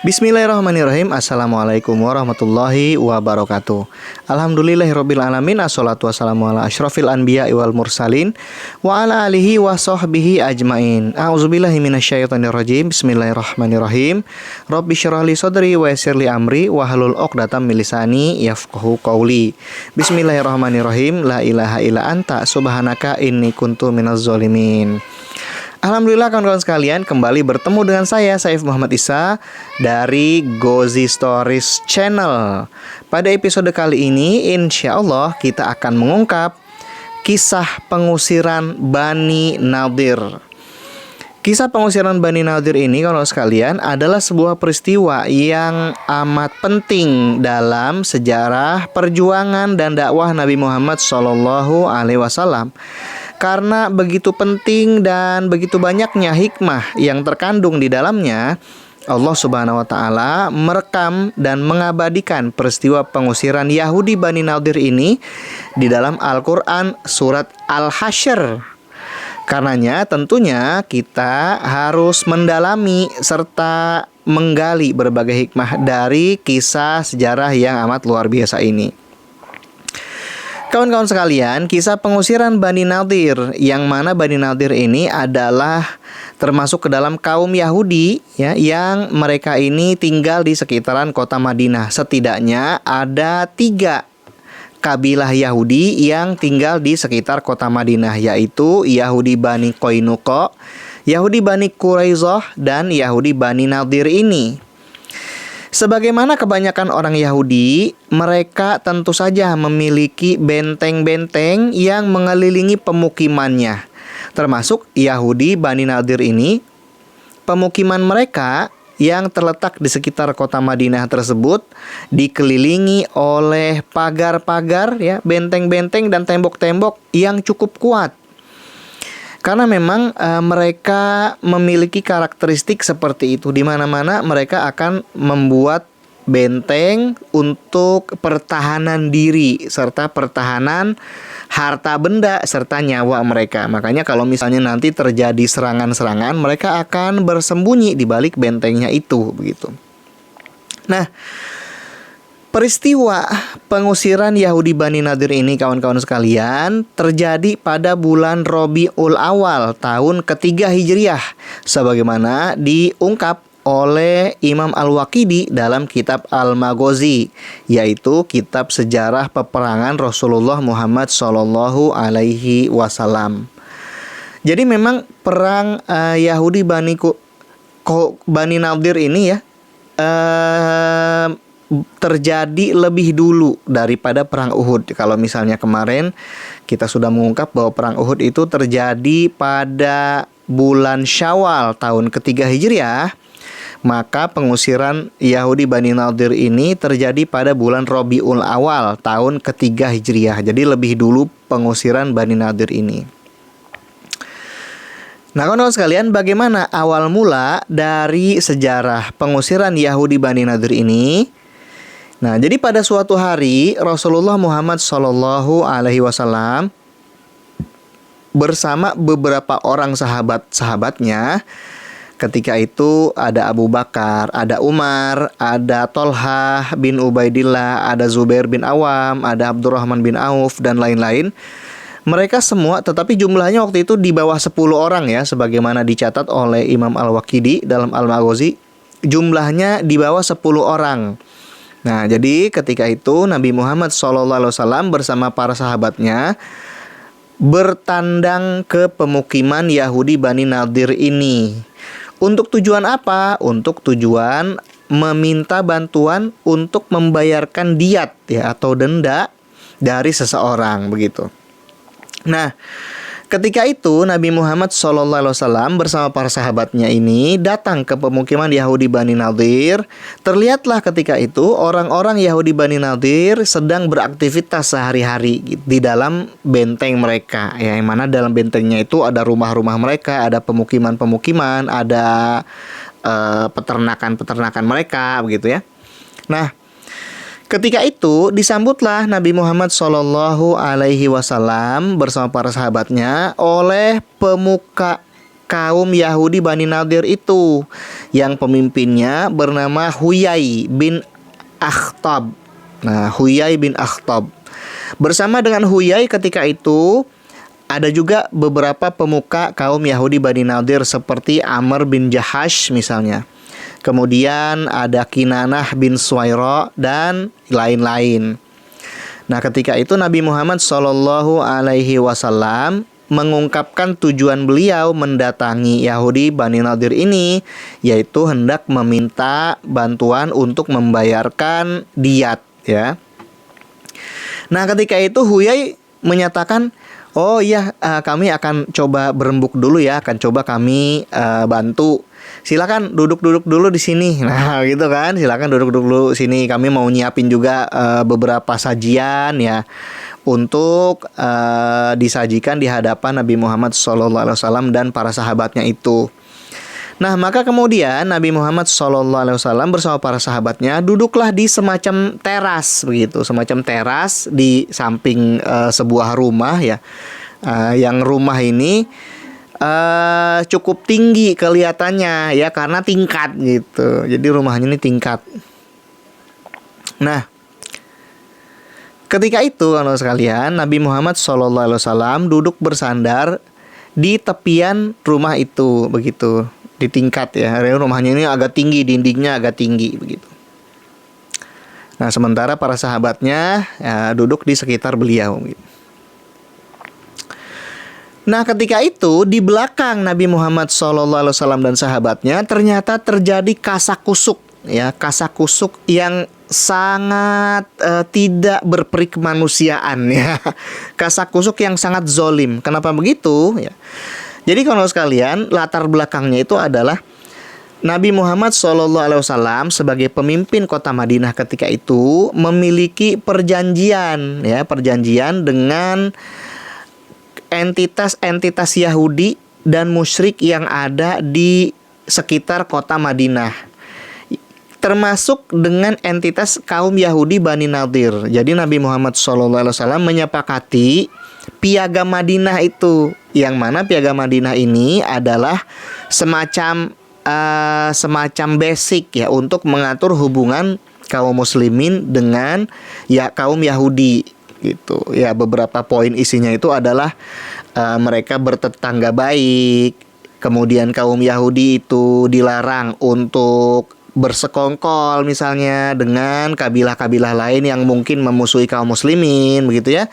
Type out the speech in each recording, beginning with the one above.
Bismillahirrahmanirrahim. Assalamualaikum warahmatullahi wabarakatuh. Alhamdulillahirabbil alamin. Assalatu wassalamu ala asyrofil anbiya wal mursalin wa ala alihi wa sahbihi ajmain. A'udzubillahi minasyaitonir rajim. Bismillahirrahmanirrahim. Rabbi syrah li sadri wa yassir li amri wa hlul 'uqdatam min lisani yafqahu qawli. Bismillahirrahmanirrahim. La ilaha illa anta subhanaka inni kuntu minaz zalimin. Alhamdulillah kawan-kawan sekalian, kembali bertemu dengan saya Saif Muhammad Isa dari Gozi Stories Channel. Pada episode kali ini insya Allah kita akan mengungkap kisah pengusiran Bani Nadir. Kisah pengusiran Bani Nadir ini kawan-kawan sekalian adalah sebuah peristiwa yang amat penting dalam sejarah perjuangan dan dakwah Nabi Muhammad SAW. Karena begitu penting dan begitu banyaknya hikmah yang terkandung di dalamnya, Allah Subhanahu wa Ta'ala merekam dan mengabadikan peristiwa pengusiran Yahudi Bani Nadir ini di dalam Al-Quran surat Al-Hasyr. Karenanya tentunya kita harus mendalami serta menggali berbagai hikmah dari kisah sejarah yang amat luar biasa ini. Kawan-kawan sekalian, kisah pengusiran Bani Nadir, yang mana Bani Nadir ini adalah termasuk ke dalam kaum Yahudi ya, yang mereka ini tinggal di sekitaran kota Madinah. Setidaknya ada 3 kabilah Yahudi yang tinggal di sekitar kota Madinah, yaitu Yahudi Bani Qainuqa, Yahudi Bani Quraisyah, dan Yahudi Bani Nadir ini. Sebagaimana kebanyakan orang Yahudi, mereka tentu saja memiliki benteng-benteng yang mengelilingi pemukimannya. Termasuk Yahudi Bani Nadir ini, pemukiman mereka yang terletak di sekitar kota Madinah tersebut dikelilingi oleh pagar-pagar ya, benteng-benteng dan tembok-tembok yang cukup kuat. Karena memang mereka memiliki karakteristik seperti itu. Di mana-mana mereka akan membuat benteng untuk pertahanan diri serta pertahanan harta benda serta nyawa mereka. Makanya kalau misalnya nanti terjadi serangan-serangan, mereka akan bersembunyi di balik bentengnya itu, begitu. Nah, peristiwa pengusiran Yahudi Bani Nadir ini kawan-kawan sekalian terjadi pada bulan Rabiul Awal tahun ketiga Hijriah, sebagaimana diungkap oleh Imam Al-Waqidi dalam kitab Al-Maghazi, yaitu kitab sejarah peperangan Rasulullah Muhammad SAW. Jadi memang perang Yahudi Bani Nadir ini ya terjadi lebih dulu daripada perang Uhud. Kalau misalnya kemarin kita sudah mengungkap bahwa perang Uhud itu terjadi pada bulan Syawal tahun ketiga Hijriah, maka pengusiran Yahudi Bani Nadir ini terjadi pada bulan Rabiul Awal tahun ketiga Hijriah. Jadi lebih dulu pengusiran Bani Nadir ini. Nah, kawan-kawan sekalian, bagaimana awal mula dari sejarah pengusiran Yahudi Bani Nadir ini? Nah, jadi pada suatu hari Rasulullah Muhammad SAW bersama beberapa orang sahabat-sahabatnya. Ketika itu ada Abu Bakar, ada Umar, ada Tolhah bin Ubaidillah, ada Zubair bin Awam, ada Abdurrahman bin Auf, dan lain-lain. Mereka semua, tetapi jumlahnya waktu itu di bawah 10 orang ya, sebagaimana dicatat oleh Imam Al-Waqidi dalam Al-Maghazi. Jumlahnya di bawah 10 orang. Nah, jadi ketika itu Nabi Muhammad SAW bersama para sahabatnya bertandang ke pemukiman Yahudi Bani Nadir ini. Untuk tujuan apa? Untuk tujuan meminta bantuan untuk membayarkan diat ya, atau denda dari seseorang, begitu. Nah, ketika itu Nabi Muhammad SAW bersama para sahabatnya ini datang ke pemukiman Yahudi Bani Nadir. Terlihatlah ketika itu orang-orang Yahudi Bani Nadir sedang beraktivitas sehari-hari di dalam benteng mereka ya, yang mana dalam bentengnya itu ada rumah-rumah mereka, ada pemukiman-pemukiman, ada peternakan-peternakan mereka, begitu ya. Nah, ketika itu disambutlah Nabi Muhammad SAW bersama para sahabatnya oleh pemuka kaum Yahudi Bani Nadir itu, yang pemimpinnya bernama Huyai bin Akhtab. Nah, Huyai bin Akhtab. Bersama dengan Huyai ketika itu ada juga beberapa pemuka kaum Yahudi Bani Nadir seperti Amr bin Jahash misalnya. Kemudian ada Kinanah bin Suwaira dan lain-lain. Nah, ketika itu Nabi Muhammad SAW mengungkapkan tujuan beliau mendatangi Yahudi Bani Nadir ini, yaitu hendak meminta bantuan untuk membayarkan diat, ya. Nah, ketika itu Huyai menyatakan, oh iya, kami akan coba berembuk dulu ya, akan coba kami bantu. Silakan duduk-duduk dulu di sini. Nah, gitu kan. Silakan duduk-duduk dulu sini. Kami mau nyiapin juga beberapa sajian ya untuk disajikan di hadapan Nabi Muhammad SAW dan para sahabatnya itu. Nah, maka kemudian Nabi Muhammad SAW bersama para sahabatnya duduklah di semacam teras begitu, semacam teras di samping sebuah rumah ya. Yang rumah ini cukup tinggi kelihatannya ya, karena tingkat gitu. Jadi rumahnya ini tingkat. Nah, ketika itu kalau sekalian Nabi Muhammad SAW duduk bersandar di tepian rumah itu begitu. Di tingkat ya, rumahnya ini agak tinggi, dindingnya agak tinggi begitu. Nah, sementara para sahabatnya ya, duduk di sekitar beliau gitu. Nah, ketika itu di belakang Nabi Muhammad SAW dan sahabatnya ternyata terjadi kasakusuk ya, kasakusuk yang sangat tidak berperi kemanusiaan ya. Kasakusuk yang sangat zolim. Kenapa begitu ya? Jadi kalau sekalian, latar belakangnya itu adalah Nabi Muhammad SAW sebagai pemimpin kota Madinah ketika itu memiliki perjanjian ya, perjanjian dengan entitas-entitas Yahudi dan musyrik yang ada di sekitar kota Madinah, termasuk dengan entitas kaum Yahudi Bani Nadir. Jadi Nabi Muhammad SAW menyepakati piagam Madinah itu, yang mana piagam Madinah ini adalah semacam basic ya untuk mengatur hubungan kaum muslimin dengan ya kaum Yahudi gitu. Ya, beberapa poin isinya itu adalah mereka bertetangga baik. Kemudian kaum Yahudi itu dilarang untuk bersekongkol misalnya dengan kabilah-kabilah lain yang mungkin memusuhi kaum muslimin begitu ya.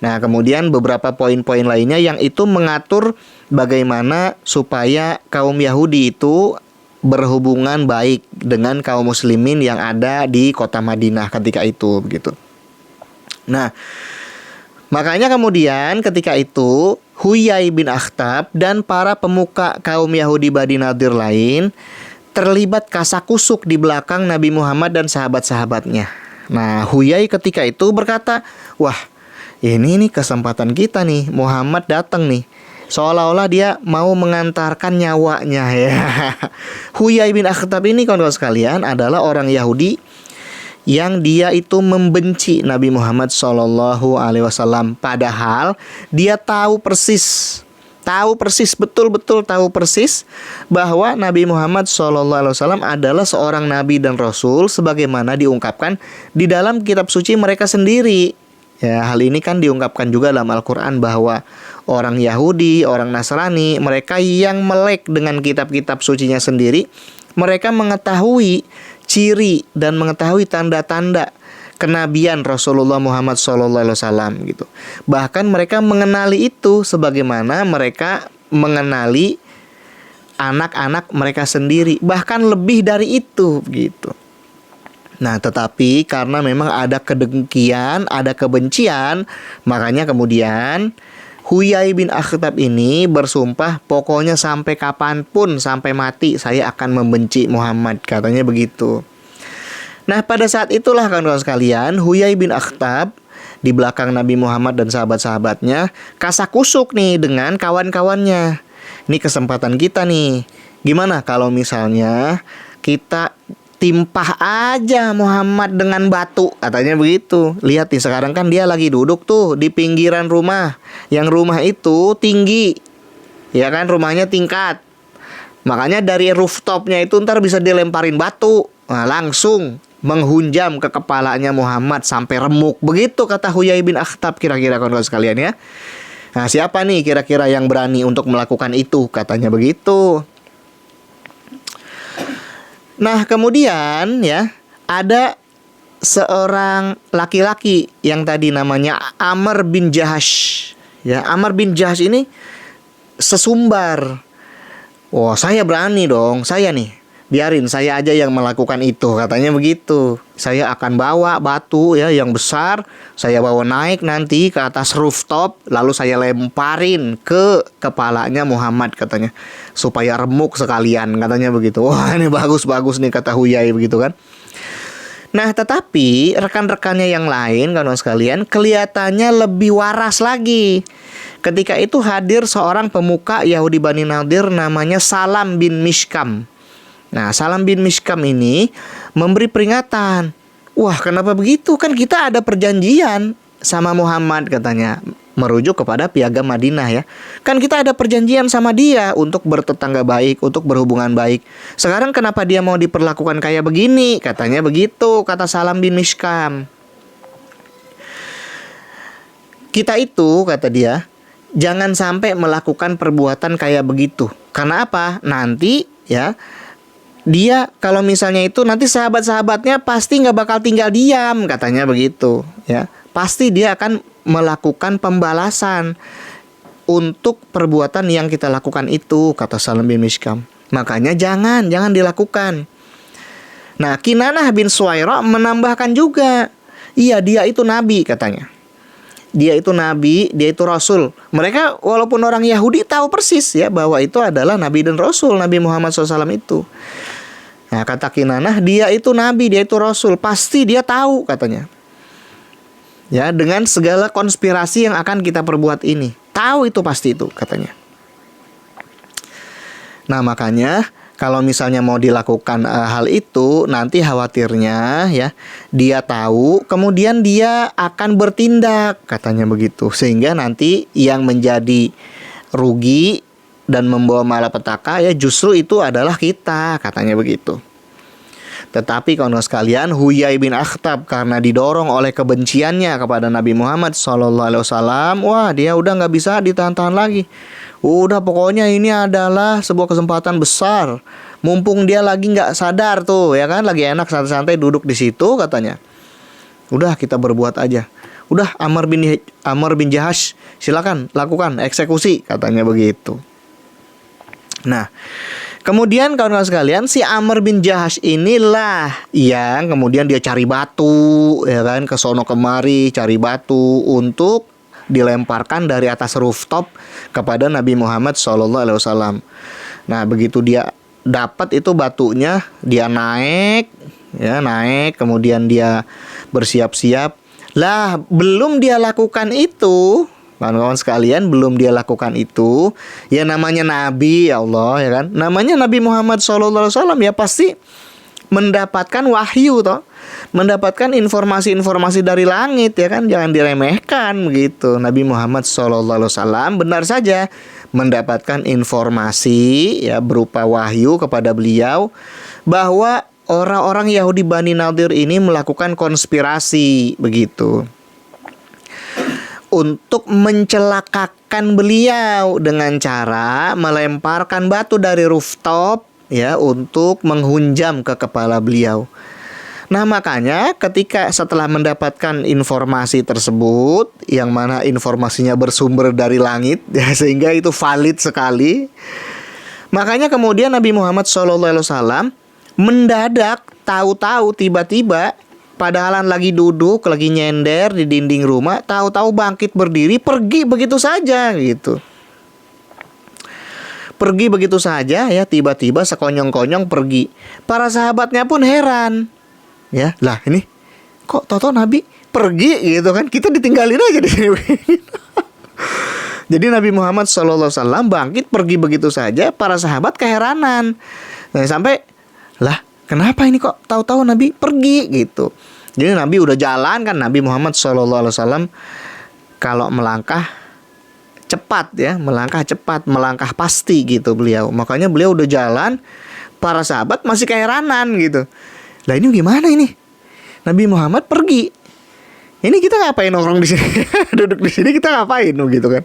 Nah, kemudian beberapa poin-poin lainnya yang itu mengatur bagaimana supaya kaum Yahudi itu berhubungan baik dengan kaum muslimin yang ada di kota Madinah ketika itu begitu. Nah, makanya kemudian ketika itu Huyai bin Akhtab dan para pemuka kaum Yahudi Bani Nadir lain terlibat kasakusuk di belakang Nabi Muhammad dan sahabat-sahabatnya. Nah, Huyai ketika itu berkata, wah, ini kesempatan kita nih, Muhammad datang nih. Seolah-olah dia mau mengantarkan nyawanya ya. Huyai bin Akhtab ini kawan-kawan sekalian adalah orang Yahudi yang dia itu membenci Nabi Muhammad SAW. Padahal dia tahu persis, betul-betul tahu persis bahwa Nabi Muhammad SAW adalah seorang nabi dan rasul sebagaimana diungkapkan di dalam kitab suci mereka sendiri. Ya, hal ini kan diungkapkan juga dalam Al-Quran bahwa orang Yahudi, orang Nasrani, mereka yang melek dengan kitab-kitab sucinya sendiri, mereka mengetahui ciri dan mengetahui tanda-tanda kenabian Rasulullah Muhammad SAW gitu. Bahkan mereka mengenali itu sebagaimana mereka mengenali anak-anak mereka sendiri, bahkan lebih dari itu gitu. Nah, tetapi karena memang ada kedengkian, ada kebencian, makanya kemudian Huyai bin Akhtab ini bersumpah, pokoknya sampai kapanpun, sampai mati saya akan membenci Muhammad, katanya begitu. Nah, pada saat itulah kawan-kawan sekalian, Huyai bin Akhtab di belakang Nabi Muhammad dan sahabat-sahabatnya kasakusuk nih dengan kawan-kawannya. Ini kesempatan kita nih. Gimana kalau misalnya kita timpah aja Muhammad dengan batu, katanya begitu. Lihat nih, sekarang kan dia lagi duduk tuh di pinggiran rumah. Yang rumah itu tinggi ya kan, rumahnya tingkat. Makanya dari rooftopnya itu ntar bisa dilemparin batu, nah, langsung menghunjam ke kepalanya Muhammad sampai remuk. Begitu kata Huyai bin Akhtab kira-kira kawan-kawan sekalian ya. Nah, siapa nih kira-kira yang berani untuk melakukan itu? Katanya begitu. Nah, kemudian ya, ada seorang laki-laki yang tadi namanya Amr bin Jahash. Ya, Amr bin Jahash ini sesumbar. Wah, saya berani dong, saya nih, biarin saya aja yang melakukan itu, katanya begitu. Saya akan bawa batu ya yang besar, saya bawa naik nanti ke atas rooftop, lalu saya lemparin ke kepalanya Muhammad, katanya, supaya remuk sekalian, katanya begitu. Wah, ini bagus-bagus nih, kata Huyai begitu kan. Nah, tetapi rekan-rekannya yang lain, kawan sekalian, kelihatannya lebih waras lagi. Ketika itu hadir seorang pemuka Yahudi Bani Nadir namanya Salam bin Mishkam. Nah, Salam bin Mishkam ini memberi peringatan. Wah, kenapa begitu? Kan kita ada perjanjian sama Muhammad, katanya. Merujuk kepada piagam Madinah ya. Kan kita ada perjanjian sama dia untuk bertetangga baik, untuk berhubungan baik. Sekarang kenapa dia mau diperlakukan kayak begini? Katanya begitu, kata Salam bin Mishkam. Kita itu, kata dia, jangan sampai melakukan perbuatan kayak begitu. Karena apa? Nanti ya, dia kalau misalnya itu nanti sahabat-sahabatnya pasti nggak bakal tinggal diam, katanya begitu ya. Pasti dia akan melakukan pembalasan untuk perbuatan yang kita lakukan itu, kata Salam bin Mishkam. Makanya jangan dilakukan. Nah, Kinanah bin Suwairah menambahkan juga, iya, dia itu nabi, katanya. Dia itu nabi, dia itu rasul. Mereka walaupun orang Yahudi tahu persis ya bahwa itu adalah nabi dan rasul, Nabi Muhammad SAW itu. Nah, kata Kinanah, dia itu nabi, dia itu rasul, pasti dia tahu, katanya. Ya, dengan segala konspirasi yang akan kita perbuat ini, tahu itu pasti itu, katanya. Nah, makanya kalau misalnya mau dilakukan hal itu, nanti khawatirnya ya, dia tahu, kemudian dia akan bertindak, katanya begitu. Sehingga nanti yang menjadi rugi dan membawa malapetaka ya justru itu adalah kita, katanya begitu. Tetapi kawan sekalian, Huyai bin Akhtab karena didorong oleh kebenciannya kepada Nabi Muhammad SAW, wah, dia udah nggak bisa ditahan-tahan lagi. Udah, pokoknya ini adalah sebuah kesempatan besar. Mumpung dia lagi nggak sadar tuh, ya kan, lagi enak santai-santai duduk di situ, katanya. Udah, kita berbuat aja. Udah, Amr bin Jahash, silakan lakukan eksekusi, katanya begitu. Nah, kemudian kawan-kawan sekalian, si Amr bin Jahash inilah yang kemudian dia cari batu, ya kan, ke sono kemari cari batu untuk dilemparkan dari atas rooftop kepada Nabi Muhammad SAW. Nah, begitu dia dapat itu batunya, dia naik, kemudian dia bersiap-siap. Lah, belum dia lakukan itu, kawan-kawan sekalian, belum dia lakukan itu, ya namanya Nabi, ya Allah, ya kan, namanya Nabi Muhammad SAW, ya pasti mendapatkan wahyu toh, mendapatkan informasi-informasi dari langit, ya kan, jangan diremehkan begitu. Nabi Muhammad SAW benar saja mendapatkan informasi ya berupa wahyu kepada beliau bahwa orang-orang Yahudi Bani Nadir ini melakukan konspirasi begitu untuk mencelakakan beliau dengan cara melemparkan batu dari rooftop ya untuk menghunjam ke kepala beliau. Nah, makanya ketika setelah mendapatkan informasi tersebut, yang mana informasinya bersumber dari langit ya, sehingga itu valid sekali, makanya kemudian Nabi Muhammad SAW mendadak, tahu-tahu tiba-tiba, padahal lagi duduk, lagi nyender di dinding rumah, tahu-tahu bangkit berdiri, pergi begitu saja gitu. Pergi begitu saja ya, tiba-tiba sekonyong-konyong pergi. Para sahabatnya pun heran. Ya, lah ini kok tahu-tahu Nabi pergi gitu kan? Kita ditinggalin aja di sini. Jadi Nabi Muhammad SAW bangkit pergi begitu saja, para sahabat keheranan. Nah, sampai lah, kenapa ini kok tahu-tahu Nabi pergi gitu. Jadi Nabi udah jalan kan, Nabi Muhammad SAW kalau melangkah cepat ya, melangkah cepat, melangkah pasti gitu beliau. Makanya beliau udah jalan, para sahabat masih keheranan gitu. Lah ini gimana ini? Nabi Muhammad pergi. Ini kita ngapain nongkrong di sini? Duduk di sini kita ngapain gitu kan?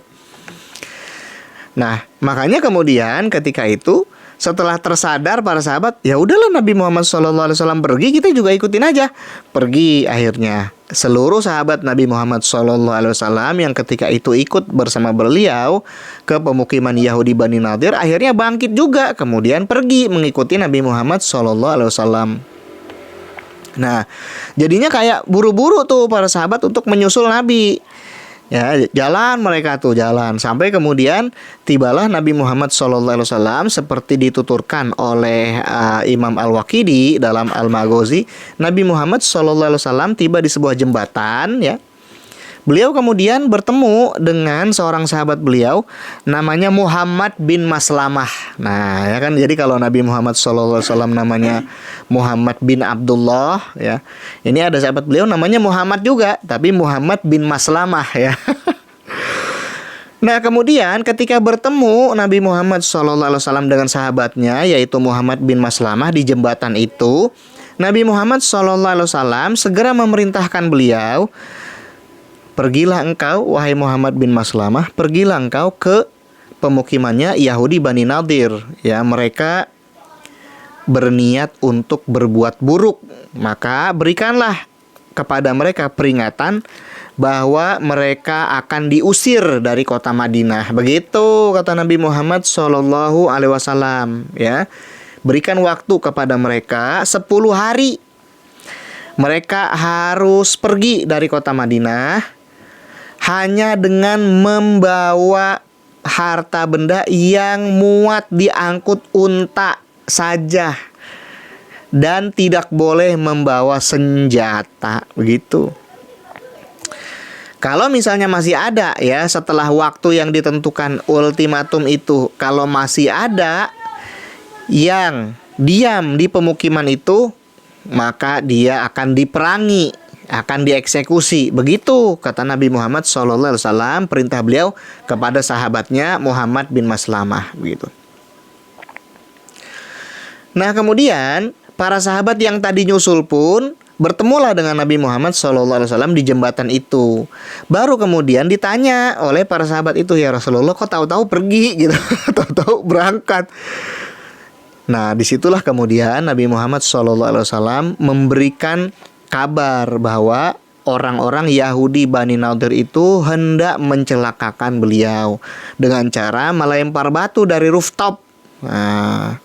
Nah, makanya kemudian ketika itu setelah tersadar para sahabat, ya udahlah Nabi Muhammad SAW pergi, kita juga ikutin aja. Pergi akhirnya seluruh sahabat Nabi Muhammad SAW yang ketika itu ikut bersama beliau ke pemukiman Yahudi Bani Nadir, akhirnya bangkit juga, kemudian pergi mengikuti Nabi Muhammad SAW. Nah, jadinya kayak buru-buru tuh para sahabat untuk menyusul Nabi. Ya, jalan mereka tuh jalan sampai kemudian tibalah Nabi Muhammad SAW seperti dituturkan oleh Imam Al-Waqidi dalam Al-Maghazi. Nabi Muhammad SAW tiba di sebuah jembatan ya. Beliau kemudian bertemu dengan seorang sahabat beliau namanya Muhammad bin Maslamah. Nah, ya kan, jadi kalau Nabi Muhammad SAW namanya Muhammad bin Abdullah ya. Ini ada sahabat beliau namanya Muhammad juga, tapi Muhammad bin Maslamah ya. Nah, kemudian ketika bertemu Nabi Muhammad SAW dengan sahabatnya yaitu Muhammad bin Maslamah di jembatan itu, Nabi Muhammad SAW segera memerintahkan beliau, pergilah engkau, wahai Muhammad bin Maslamah, pergilah engkau ke pemukimannya Yahudi Bani Nadir. Ya, mereka berniat untuk berbuat buruk. Maka berikanlah kepada mereka peringatan bahwa mereka akan diusir dari kota Madinah. Begitu kata Nabi Muhammad SAW. Ya, berikan waktu kepada mereka 10 hari. Mereka harus pergi dari kota Madinah hanya dengan membawa harta benda yang muat diangkut unta saja, dan tidak boleh membawa senjata. Begitu. Kalau misalnya masih ada ya, setelah waktu yang ditentukan ultimatum itu, kalau masih ada yang diam di pemukiman itu, maka dia akan diperangi, akan dieksekusi. Begitu kata Nabi Muhammad SAW, perintah beliau kepada sahabatnya Muhammad bin Maslamah. Begitu. Nah, kemudian para sahabat yang tadi nyusul pun bertemulah dengan Nabi Muhammad SAW di jembatan itu. Baru kemudian ditanya oleh para sahabat itu, ya Rasulullah, kok tahu-tahu pergi gitu, tahu-tahu berangkat. Nah, disitulah kemudian Nabi Muhammad SAW memberikan kabar bahwa orang-orang Yahudi Bani Nadir itu hendak mencelakakan beliau dengan cara melempar batu dari rooftop. Nah,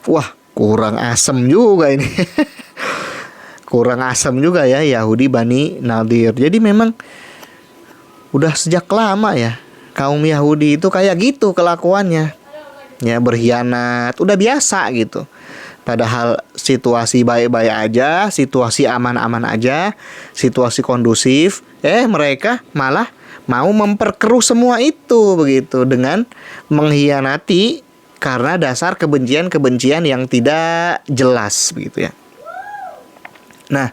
wah, kurang asem juga ini. Kurang asem juga ya Yahudi Bani Nadir. Jadi memang udah sejak lama ya kaum Yahudi itu kayak gitu kelakuannya. Ya, berkhianat, udah biasa gitu. Padahal situasi baik-baik aja, situasi aman-aman aja, situasi kondusif, mereka malah mau memperkeruh semua itu begitu dengan mengkhianati karena dasar kebencian-kebencian yang tidak jelas begitu ya. Nah,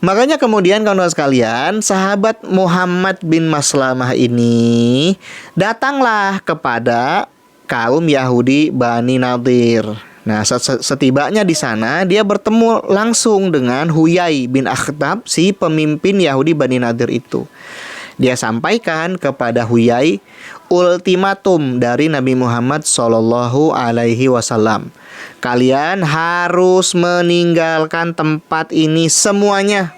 makanya kemudian kawan-kawan sekalian, sahabat Muhammad bin Maslamah ini datanglah kepada kaum Yahudi Bani Nadir. Nah, setibanya di sana, dia bertemu langsung dengan Huyai bin Akhtab, si pemimpin Yahudi Bani Nadir itu. Dia sampaikan kepada Huyai ultimatum dari Nabi Muhammad SAW. Kalian harus meninggalkan tempat ini semuanya.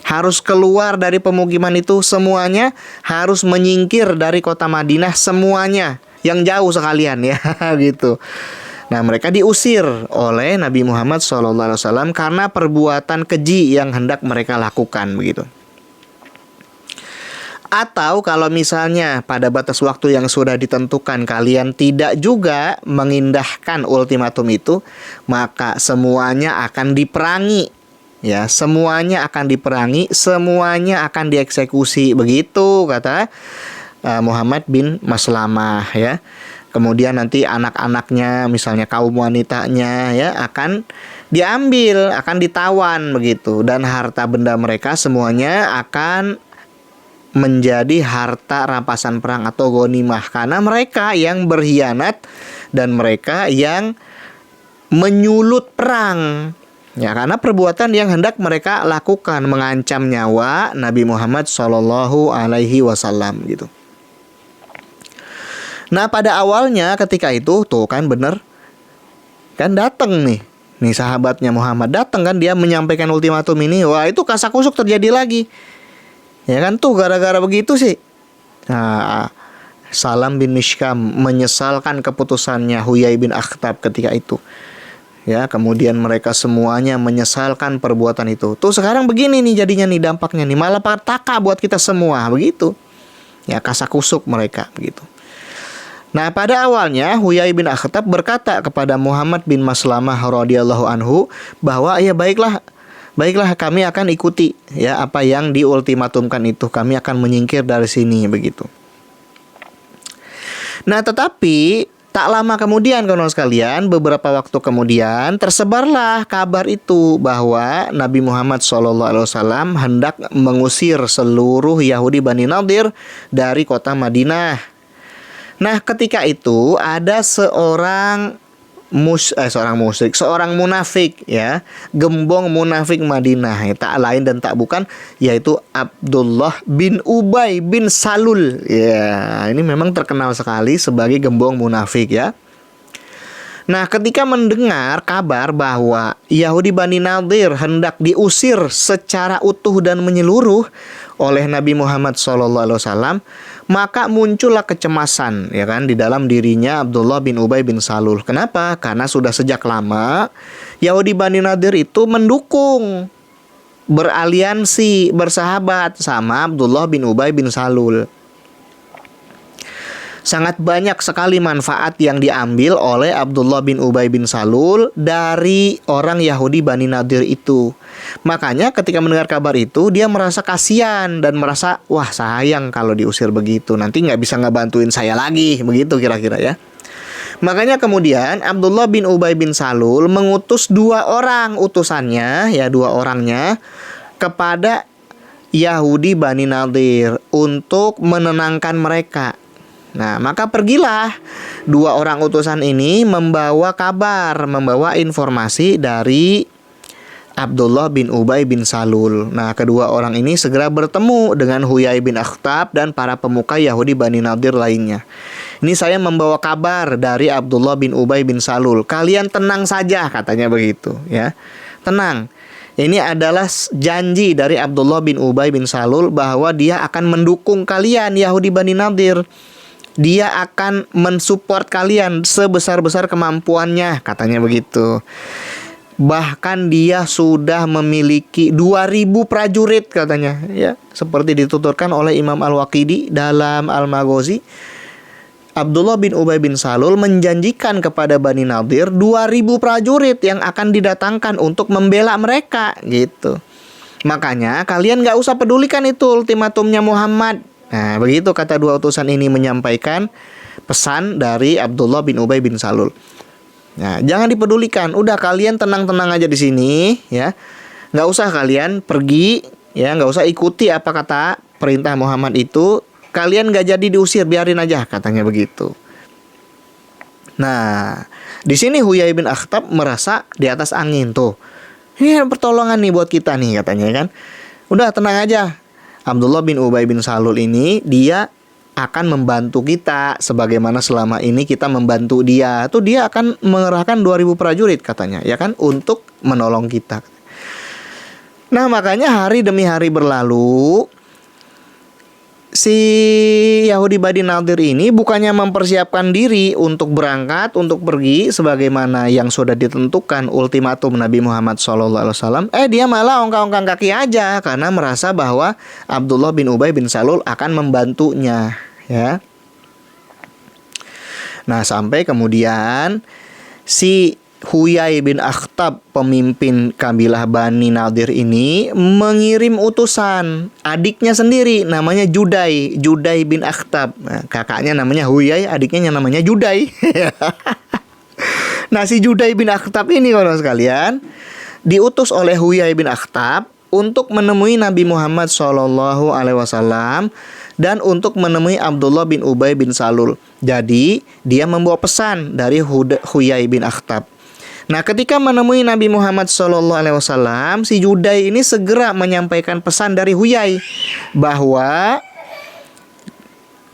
Harus keluar dari pemukiman itu semuanya. Harus menyingkir dari kota Madinah semuanya. Yang jauh sekalian ya gitu. Nah, mereka diusir oleh Nabi Muhammad SAW karena perbuatan keji yang hendak mereka lakukan begitu. Atau kalau misalnya pada batas waktu yang sudah ditentukan kalian tidak juga mengindahkan ultimatum itu, maka semuanya akan diperangi. Ya, semuanya akan diperangi, semuanya akan dieksekusi. Begitu kata Muhammad bin Maslamah ya. Kemudian nanti anak-anaknya, misalnya kaum wanitanya ya, akan diambil, akan ditawan begitu, dan harta benda mereka semuanya akan menjadi harta rampasan perang atau ghanimah, karena mereka yang berkhianat dan mereka yang menyulut perang. Ya, karena perbuatan yang hendak mereka lakukan mengancam nyawa Nabi Muhammad Shallallahu Alaihi Wasallam gitu. Nah, pada awalnya ketika itu tuh kan bener kan datang nih sahabatnya Muhammad datang kan, dia menyampaikan ultimatum ini. Wah, itu kasak-kusuk terjadi lagi. Ya kan tuh gara-gara begitu sih. Nah, Salam bin Mishkam menyesalkan keputusannya Huyai bin Akhtab ketika itu. Ya, kemudian mereka semuanya menyesalkan perbuatan itu. Tuh sekarang begini nih jadinya nih dampaknya nih, malah petaka buat kita semua begitu. Ya, kasak-kusuk mereka begitu. Nah, pada awalnya Huyai bin Akhtab berkata kepada Muhammad bin Maslamah radhiyallahu anhu bahwa ya baiklah kami akan ikuti ya apa yang diultimatumkan itu, kami akan menyingkir dari sini begitu. Nah, tetapi tak lama kemudian kawan sekalian, beberapa waktu kemudian tersebarlah kabar itu bahwa Nabi Muhammad SAW hendak mengusir seluruh Yahudi Bani Nadir dari kota Madinah. Nah, ketika itu ada seorang munafik ya, gembong munafik Madinah, tak lain dan tak bukan yaitu Abdullah bin Ubay bin Salul. Ya, ini memang terkenal sekali sebagai gembong munafik ya. Nah, ketika mendengar kabar bahwa Yahudi Bani Nadir hendak diusir secara utuh dan menyeluruh oleh Nabi Muhammad SAW, maka muncullah kecemasan ya kan di dalam dirinya Abdullah bin Ubay bin Salul. Kenapa? Karena sudah sejak lama Yahudi Bani Nadir itu mendukung, beraliansi, bersahabat sama Abdullah bin Ubay bin Salul. Sangat banyak sekali manfaat yang diambil oleh Abdullah bin Ubay bin Salul dari orang Yahudi Bani Nadir itu. Makanya ketika mendengar kabar itu, dia merasa kasihan dan merasa, wah sayang kalau diusir begitu, nanti nggak bisa ngebantuin saya lagi, begitu kira-kira ya. Makanya kemudian Abdullah bin Ubay bin Salul mengutus dua orangnya kepada Yahudi Bani Nadir untuk menenangkan mereka. Nah, maka pergilah dua orang utusan ini membawa informasi dari Abdullah bin Ubay bin Salul. Nah, kedua orang ini segera bertemu dengan Huyai bin Akhtab dan para pemuka Yahudi Bani Nadir lainnya. Ini saya membawa kabar dari Abdullah bin Ubay bin Salul. Kalian tenang saja, katanya begitu ya. Tenang. Ini adalah janji dari Abdullah bin Ubay bin Salul bahwa dia akan mendukung kalian Yahudi Bani Nadir. Dia akan mensupport kalian sebesar-besar kemampuannya, katanya begitu. Bahkan dia sudah memiliki 2000 prajurit katanya ya, seperti dituturkan oleh Imam Al-Waqidi dalam Al-Maghazi. Abdullah bin Ubay bin Salul menjanjikan kepada Bani Nadir 2000 prajurit yang akan didatangkan untuk membela mereka gitu. Makanya kalian gak usah pedulikan itu ultimatumnya Muhammad. Nah, begitu kata dua utusan ini menyampaikan pesan dari Abdullah bin Ubay bin Salul. Nah, jangan dipedulikan. Udah kalian tenang-tenang aja di sini ya. Nggak usah kalian pergi ya, nggak usah ikuti apa kata perintah Muhammad itu. Kalian nggak jadi diusir, biarin aja, katanya begitu. Nah, di sini Huyai bin Akhtab merasa di atas angin tuh. Ini pertolongan nih buat kita nih, katanya kan. Udah tenang aja. Abdullah bin Ubay bin Salul ini dia akan membantu kita sebagaimana selama ini kita membantu dia. Tuh dia akan mengerahkan 2000 prajurit katanya ya kan untuk menolong kita. Nah, makanya hari demi hari berlalu, si Yahudi Bani Nadir ini bukannya mempersiapkan diri untuk berangkat, untuk pergi sebagaimana yang sudah ditentukan ultimatum Nabi Muhammad SAW. Dia malah ongkang-ongkang kaki aja karena merasa bahwa Abdullah bin Ubay bin Salul akan membantunya ya. Nah, sampai kemudian si Huyai bin Akhtab, pemimpin kabilah Bani Nadir ini, mengirim utusan adiknya sendiri namanya Judai bin Akhtab. Nah, kakaknya namanya Huyai, adiknya namanya Judai. Nah, si Judai bin Akhtab ini kawan sekalian diutus oleh Huyai bin Akhtab untuk menemui Nabi Muhammad SAW dan untuk menemui Abdullah bin Ubay bin Salul. Jadi dia membawa pesan dari Huyai bin Akhtab. Nah, ketika menemui Nabi Muhammad SAW, si Judai ini segera menyampaikan pesan dari Huyai bahwa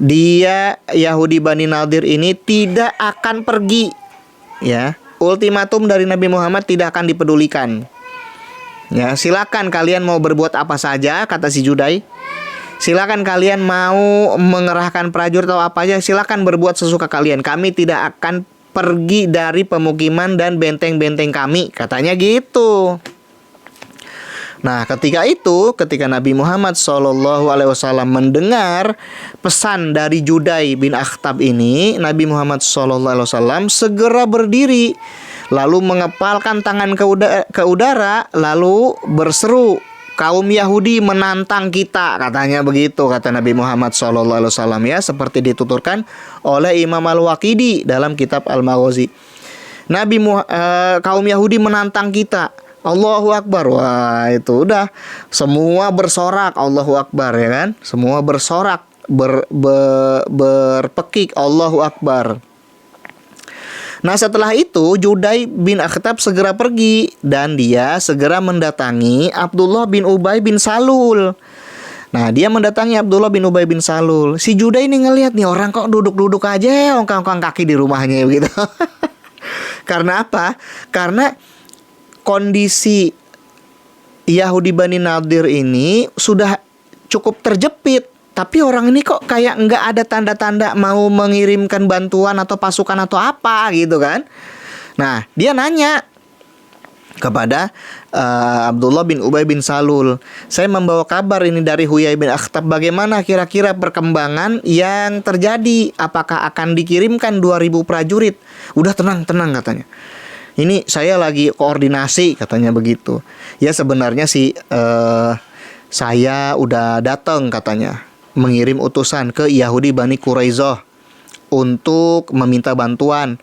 dia, Yahudi Bani Nadir ini, tidak akan pergi. Ya, ultimatum dari Nabi Muhammad tidak akan dipedulikan. Ya, silakan kalian mau berbuat apa saja, kata si Judai. Silakan kalian mau mengerahkan prajurit atau apa aja, silakan berbuat sesuka kalian. Kami tidak akan pergi dari pemukiman dan benteng-benteng kami, katanya gitu. Nah, ketika Nabi Muhammad SAW mendengar pesan dari Judai bin Akhtab ini, Nabi Muhammad SAW segera berdiri, lalu mengepalkan tangan ke udara, lalu berseru, kaum Yahudi menantang kita, katanya begitu, kata Nabi Muhammad SAW, ya, seperti dituturkan oleh Imam Al-Waqidi dalam kitab Al-Maghazi. Kaum Yahudi menantang kita. Allahu Akbar. Wah, itu udah semua bersorak Allahu Akbar, ya kan? Semua bersorak, berpekik Allahu Akbar. Nah, setelah itu Judai bin Akhtab segera pergi dan dia segera mendatangi Abdullah bin Ubay bin Salul. Nah, dia mendatangi Abdullah bin Ubay bin Salul. Si Judai ini ngelihat nih orang kok duduk-duduk aja, ongkang-ongkang kaki di rumahnya begitu. Karena apa? Karena kondisi Yahudi Bani Nadir ini sudah cukup terjepit. Tapi orang ini kok kayak nggak ada tanda-tanda mau mengirimkan bantuan atau pasukan atau apa gitu kan. Nah, dia nanya kepada Abdullah bin Ubay bin Salul, saya membawa kabar ini dari Huyai bin Akhtab, bagaimana kira-kira perkembangan yang terjadi? Apakah akan dikirimkan 2000 prajurit? Udah tenang katanya. Ini saya lagi koordinasi, katanya begitu. Ya, sebenarnya sih saya udah datang, katanya, mengirim utusan ke Yahudi Bani Quraizoh untuk meminta bantuan.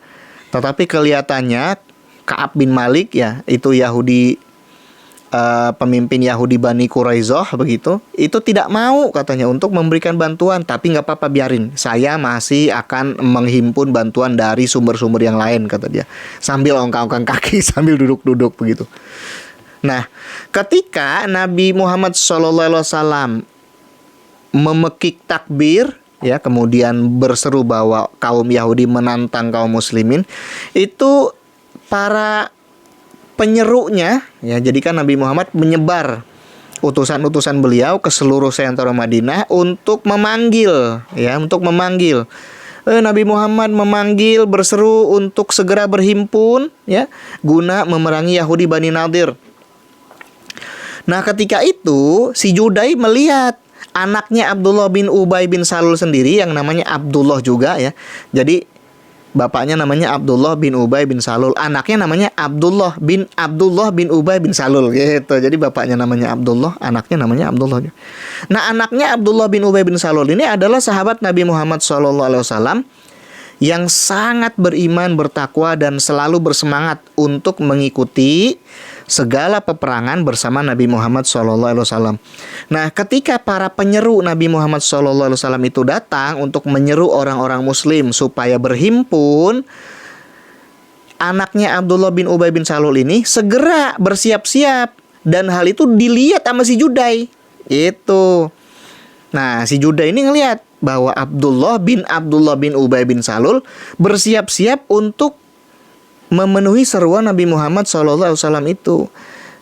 Tetapi kelihatannya Ka'ab bin Malik, ya, itu Yahudi, pemimpin Yahudi Bani Quraizoh begitu, itu tidak mau, katanya, untuk memberikan bantuan. Tapi nggak apa-apa, biarin, saya masih akan menghimpun bantuan dari sumber-sumber yang lain, kata dia, sambil ongkang-ongkang kaki, sambil duduk-duduk begitu. Nah, ketika Nabi Muhammad SAW memekik takbir, ya, kemudian berseru bahwa kaum Yahudi menantang kaum muslimin, itu para penyerunya, ya, jadikan Nabi Muhammad menyebar utusan-utusan beliau ke seluruh sentra Madinah untuk memanggil, ya, untuk memanggil. Nabi Muhammad memanggil, berseru untuk segera berhimpun, ya, guna memerangi Yahudi Bani Nadir. Nah, ketika itu si Judai melihat anaknya Abdullah bin Ubay bin Salul sendiri yang namanya Abdullah juga, ya. Jadi bapaknya namanya Abdullah bin Ubay bin Salul, anaknya namanya Abdullah bin Ubay bin Salul gitu. Jadi bapaknya namanya Abdullah, anaknya namanya Abdullah. Nah, anaknya Abdullah bin Ubay bin Salul ini adalah sahabat Nabi Muhammad SAW yang sangat beriman, bertakwa, dan selalu bersemangat untuk mengikuti segala peperangan bersama Nabi Muhammad SAW. Nah, ketika para penyeru Nabi Muhammad SAW itu datang untuk menyeru orang-orang muslim supaya berhimpun, anaknya Abdullah bin Ubay bin Salul ini segera bersiap-siap, dan hal itu dilihat sama si Judai itu. Nah, si Judai ini ngelihat bahwa Abdullah bin Ubay bin Salul bersiap-siap untuk memenuhi seruan Nabi Muhammad SAW itu.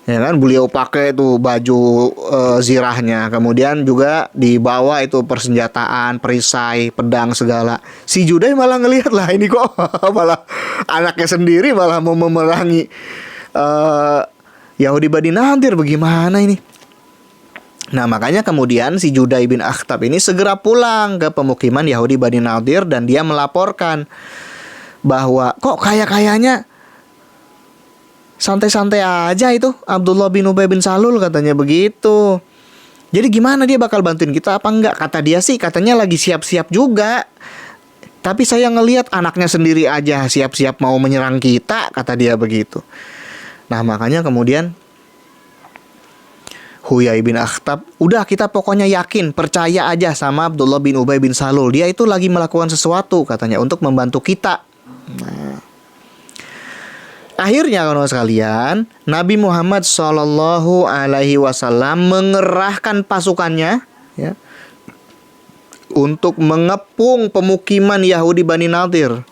Ya kan, beliau pakai itu baju zirahnya, kemudian juga dibawa itu persenjataan, perisai, pedang segala. Si Judai malah ngelihat, lah ini kok malah anaknya sendiri malah mau memerangi Yahudi Bani Nadir, bagaimana ini? Nah, makanya kemudian si Judai bin Akhtab ini segera pulang ke pemukiman Yahudi Bani Nadir dan dia melaporkan bahwa kok kayaknya santai-santai aja itu Abdullah bin Ubay bin Salul, katanya begitu. Jadi gimana, dia bakal bantuin kita apa enggak? Kata dia sih katanya lagi siap-siap juga. Tapi saya ngelihat anaknya sendiri aja siap-siap mau menyerang kita, kata dia begitu. Nah, makanya kemudian Huyai bin Akhtab, udah kita pokoknya yakin, percaya aja sama Abdullah bin Ubay bin Salul. Dia itu lagi melakukan sesuatu katanya untuk membantu kita. Nah, akhirnya kawan sekalian, Nabi Muhammad SAW mengerahkan pasukannya ya, untuk mengepung pemukiman Yahudi Bani Nadir.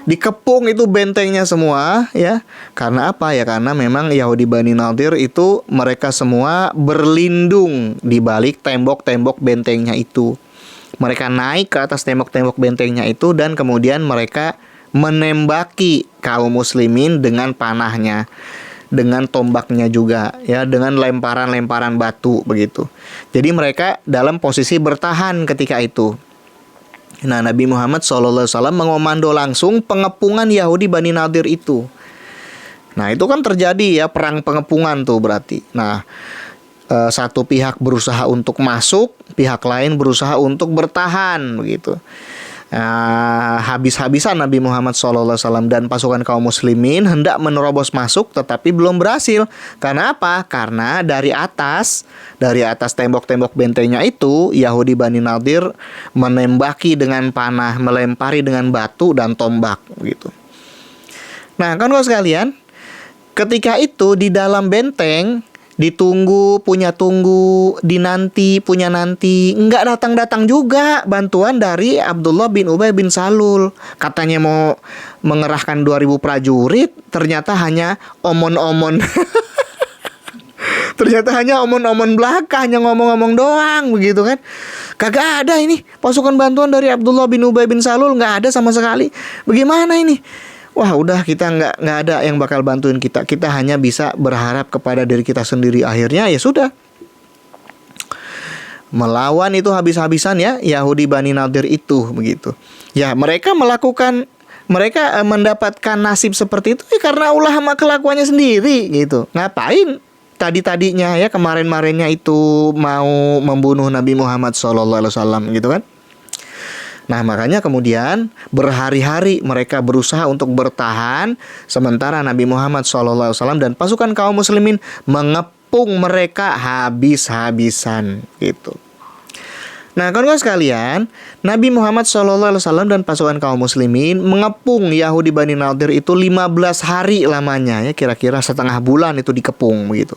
Dikepung itu bentengnya semua ya. Karena apa ya? Karena memang Yahudi Bani Nadir itu mereka semua berlindung di balik tembok-tembok bentengnya itu. Mereka naik ke atas tembok-tembok bentengnya itu dan kemudian mereka menembaki kaum muslimin dengan panahnya, dengan tombaknya juga ya, dengan lemparan-lemparan batu begitu. Jadi mereka dalam posisi bertahan ketika itu. Nah, Nabi Muhammad SAW mengomando langsung pengepungan Yahudi Bani Nadir itu. Nah, itu kan terjadi ya, perang pengepungan tuh berarti. Nah, satu pihak berusaha untuk masuk, pihak lain berusaha untuk bertahan begitu. Habis-habisan Nabi Muhammad SAW dan pasukan kaum muslimin hendak menerobos masuk, tetapi belum berhasil. Karena apa? Karena dari atas tembok-tembok bentengnya itu Yahudi Bani Nadir menembaki dengan panah, melempari dengan batu dan tombak begitu. Nah, kawan-kawan sekalian, ketika itu di dalam benteng ditunggu, dinanti, punya nanti. Nggak datang-datang juga bantuan dari Abdullah bin Ubay bin Salul. Katanya mau mengerahkan 2000 prajurit, ternyata hanya omon-omon. Ternyata hanya omon-omon belaka, hanya ngomong-ngomong doang begitu kan. Kagak ada ini pasukan bantuan dari Abdullah bin Ubay bin Salul, nggak ada sama sekali. Bagaimana ini? Wah, udah kita nggak ada yang bakal bantuin kita. Kita hanya bisa berharap kepada diri kita sendiri. Akhirnya ya sudah, melawan itu habis-habisan ya Yahudi Bani Nadir itu begitu. Ya, mereka mendapatkan nasib seperti itu ya karena ulah sama kelakuannya sendiri gitu. Ngapain tadinya ya kemarin-marinnya itu mau membunuh Nabi Muhammad SAW gitu kan. Nah, makanya kemudian berhari-hari mereka berusaha untuk bertahan, sementara Nabi Muhammad SAW dan pasukan kaum muslimin mengepung mereka habis-habisan gitu. Nah, kawan-kawan sekalian, Nabi Muhammad SAW dan pasukan kaum muslimin mengepung Yahudi Bani Nadir itu 15 hari lamanya ya, kira-kira setengah bulan itu dikepung begitu.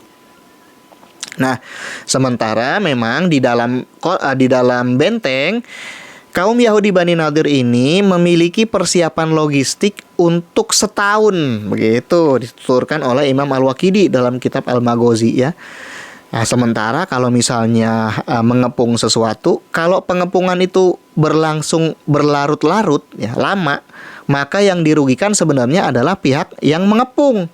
Nah, sementara memang di dalam benteng kaum Yahudi Bani Nadir ini memiliki persiapan logistik untuk setahun, begitu dituturkan oleh Imam Al-Waqidi dalam kitab Al-Maghazi ya. Nah, sementara kalau misalnya mengepung sesuatu, kalau pengepungan itu berlangsung berlarut-larut ya, lama, maka yang dirugikan sebenarnya adalah pihak yang mengepung.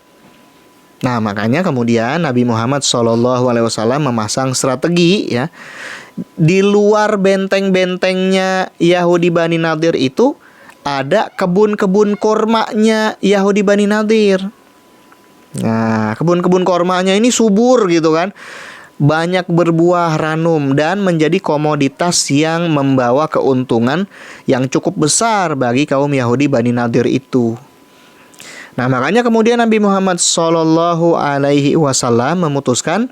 Nah, makanya kemudian Nabi Muhammad SAW memasang strategi ya. Di luar benteng-bentengnya Yahudi Bani Nadir itu ada kebun-kebun kormanya Yahudi Bani Nadir. Nah, kebun-kebun kormanya ini subur gitu kan, banyak berbuah ranum dan menjadi komoditas yang membawa keuntungan yang cukup besar bagi kaum Yahudi Bani Nadir itu. Nah, makanya kemudian Nabi Muhammad SAW memutuskan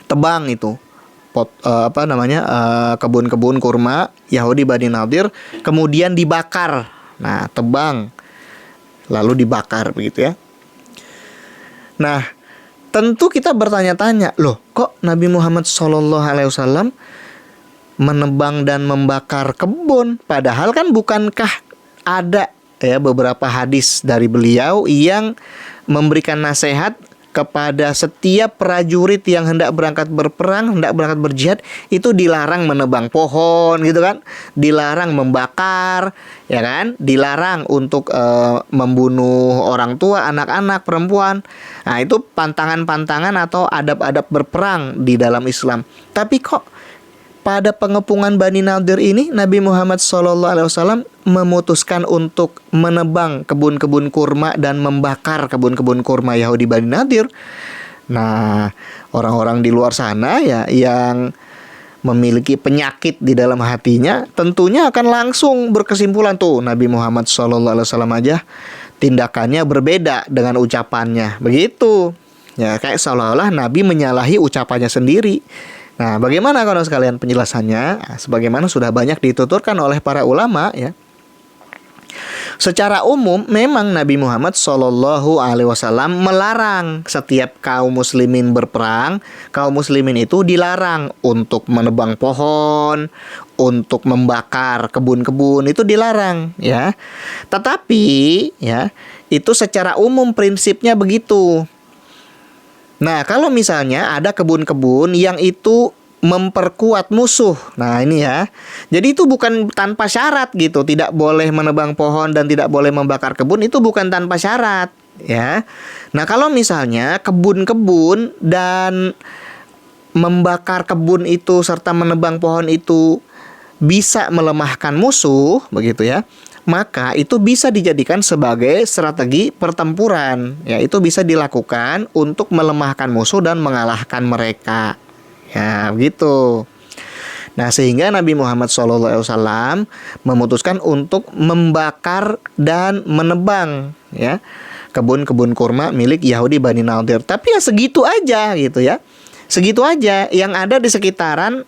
tebang itu kebun-kebun kurma Yahudi Bani Nadir, kemudian dibakar. Nah, tebang lalu dibakar begitu ya. Nah, tentu kita bertanya-tanya, loh kok Nabi Muhammad SAW menebang dan membakar kebun? Padahal kan bukankah ada ya beberapa hadis dari beliau yang memberikan nasihat kepada setiap prajurit yang hendak berangkat berperang, hendak berangkat berjihad, itu dilarang menebang pohon gitu kan, dilarang membakar ya kan, dilarang untuk membunuh orang tua, anak-anak, perempuan. Nah, itu pantangan-pantangan atau adab-adab berperang di dalam Islam. Tapi kok pada pengepungan Bani Nadir ini Nabi Muhammad SAW memutuskan untuk menebang kebun-kebun kurma dan membakar kebun-kebun kurma Yahudi Bani Nadir. Nah, orang-orang di luar sana ya yang memiliki penyakit di dalam hatinya tentunya akan langsung berkesimpulan tuh Nabi Muhammad SAW aja tindakannya berbeda dengan ucapannya begitu. Ya, kayak seolah-olah Nabi menyalahi ucapannya sendiri. Nah, bagaimana kalau sekalian penjelasannya? Nah, sebagaimana sudah banyak dituturkan oleh para ulama ya. Secara umum memang Nabi Muhammad SAW melarang setiap kaum muslimin berperang. Kaum muslimin itu dilarang untuk menebang pohon, untuk membakar kebun-kebun, itu dilarang ya. Tetapi ya, itu secara umum prinsipnya begitu. Nah, kalau misalnya ada kebun-kebun yang itu memperkuat musuh. Nah, ini ya. Jadi itu bukan tanpa syarat gitu. Tidak boleh menebang pohon dan tidak boleh membakar kebun, itu bukan tanpa syarat, ya. Nah, kalau misalnya kebun-kebun dan membakar kebun itu serta menebang pohon itu bisa melemahkan musuh, begitu ya, maka itu bisa dijadikan sebagai strategi pertempuran. Ya, itu bisa dilakukan untuk melemahkan musuh dan mengalahkan mereka. Ya, begitu. Nah, sehingga Nabi Muhammad SAW memutuskan untuk membakar dan menebang ya kebun-kebun kurma milik Yahudi Bani Nadir. Tapi ya segitu aja gitu ya. Segitu aja yang ada di sekitaran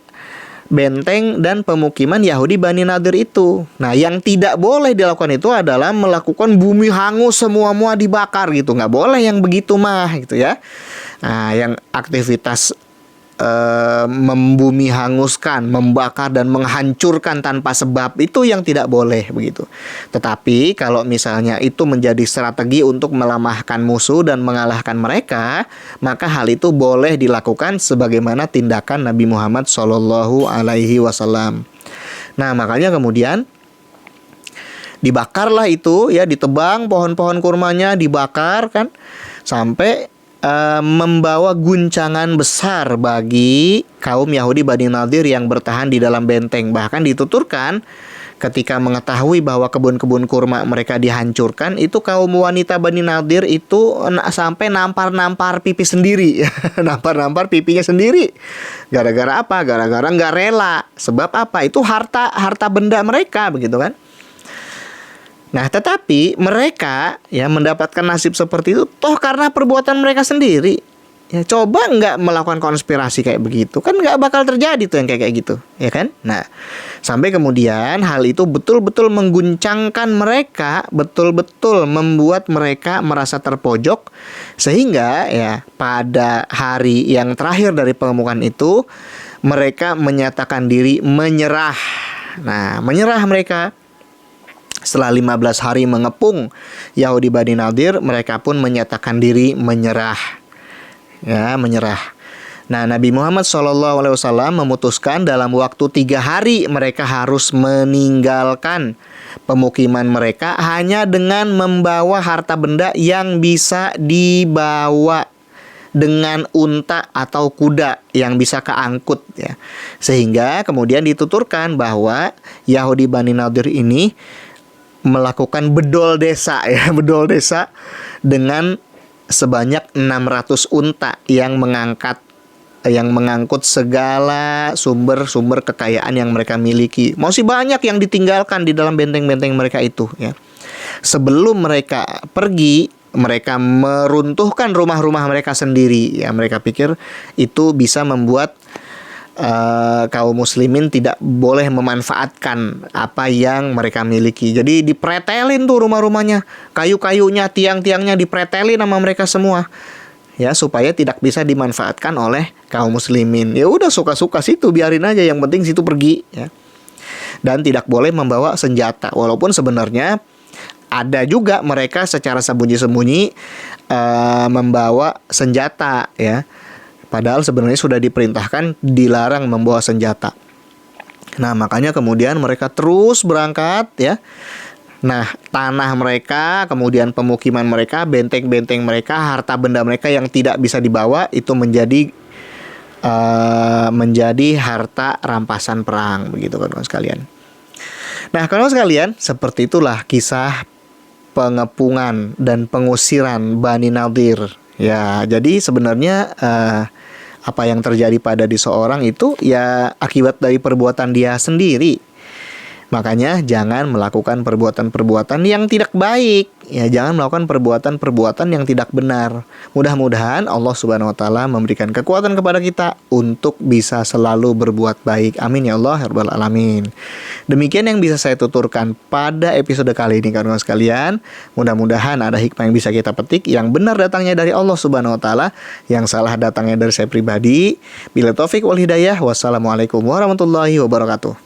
benteng dan pemukiman Yahudi Bani Nadir itu. Nah, yang tidak boleh dilakukan itu adalah melakukan bumi hangus semua-mua dibakar gitu. Nggak boleh yang begitu mah gitu ya. Nah, yang aktivitas membumi hanguskan, membakar dan menghancurkan tanpa sebab, itu yang tidak boleh begitu. Tetapi kalau misalnya itu menjadi strategi untuk melemahkan musuh dan mengalahkan mereka, maka hal itu boleh dilakukan sebagaimana tindakan Nabi Muhammad SAW. Nah, makanya kemudian dibakarlah itu ya, ditebang pohon-pohon kurmanya, dibakar kan, sampai membawa guncangan besar bagi kaum Yahudi Bani Nadir yang bertahan di dalam benteng. Bahkan dituturkan ketika mengetahui bahwa kebun-kebun kurma mereka dihancurkan, itu kaum wanita Bani Nadir itu sampai nampar-nampar pipi sendiri. Nampar-nampar pipinya sendiri. Gara-gara apa? Gara-gara nggak rela. Sebab apa? Itu harta benda mereka, begitu kan. Nah, tetapi mereka ya mendapatkan nasib seperti itu toh karena perbuatan mereka sendiri. Ya, coba nggak melakukan konspirasi kayak begitu, kan nggak bakal terjadi tuh yang kayak gitu, ya kan? Nah, sampai kemudian hal itu betul-betul mengguncangkan mereka, betul-betul membuat mereka merasa terpojok, sehingga ya pada hari yang terakhir dari pengepungan itu mereka menyatakan diri menyerah. Nah, menyerah mereka. Setelah 15 hari mengepung Yahudi Bani Nadir, mereka pun menyatakan diri menyerah. Ya, menyerah. Nah, Nabi Muhammad SAW memutuskan dalam waktu 3 hari mereka harus meninggalkan pemukiman mereka hanya dengan membawa harta benda yang bisa dibawa dengan unta atau kuda yang bisa keangkut ya. Sehingga kemudian dituturkan bahwa Yahudi Bani Nadir ini melakukan bedol desa ya, bedol desa dengan sebanyak 600 unta yang mengangkut segala sumber-sumber kekayaan yang mereka miliki. Masih banyak yang ditinggalkan di dalam benteng-benteng mereka itu ya. Sebelum mereka pergi, mereka meruntuhkan rumah-rumah mereka sendiri ya. Mereka pikir itu bisa membuat kaum muslimin tidak boleh memanfaatkan apa yang mereka miliki. Jadi dipretelin tuh rumah-rumahnya, kayu-kayunya, tiang-tiangnya dipretelin sama mereka semua. Ya, supaya tidak bisa dimanfaatkan oleh kaum muslimin. Ya udah, suka-suka situ, biarin aja, yang penting situ pergi ya. Dan tidak boleh membawa senjata. Walaupun sebenarnya ada juga mereka secara sembunyi-sembunyi membawa senjata ya. Padahal sebenarnya sudah diperintahkan dilarang membawa senjata. Nah, makanya kemudian mereka terus berangkat ya. Nah, tanah mereka, kemudian pemukiman mereka, benteng-benteng mereka, harta benda mereka yang tidak bisa dibawa itu menjadi harta rampasan perang, begitu kan sekalian. Nah, kalau sekalian, seperti itulah kisah pengepungan dan pengusiran Bani Nadir. Ya, jadi sebenarnya apa yang terjadi pada seseorang itu ya akibat dari perbuatan dia sendiri. Makanya jangan melakukan perbuatan-perbuatan yang tidak baik. Ya, jangan melakukan perbuatan-perbuatan yang tidak benar. Mudah-mudahan Allah Subhanahu wa taala memberikan kekuatan kepada kita untuk bisa selalu berbuat baik. Amin ya Allah ya rabbal alamin. Demikian yang bisa saya tuturkan pada episode kali ini kawan-kawan sekalian. Mudah-mudahan ada hikmah yang bisa kita petik, yang benar datangnya dari Allah Subhanahu wa taala, yang salah datangnya dari saya pribadi. Bila taufik wal hidayah, wassalamualaikum warahmatullahi wabarakatuh.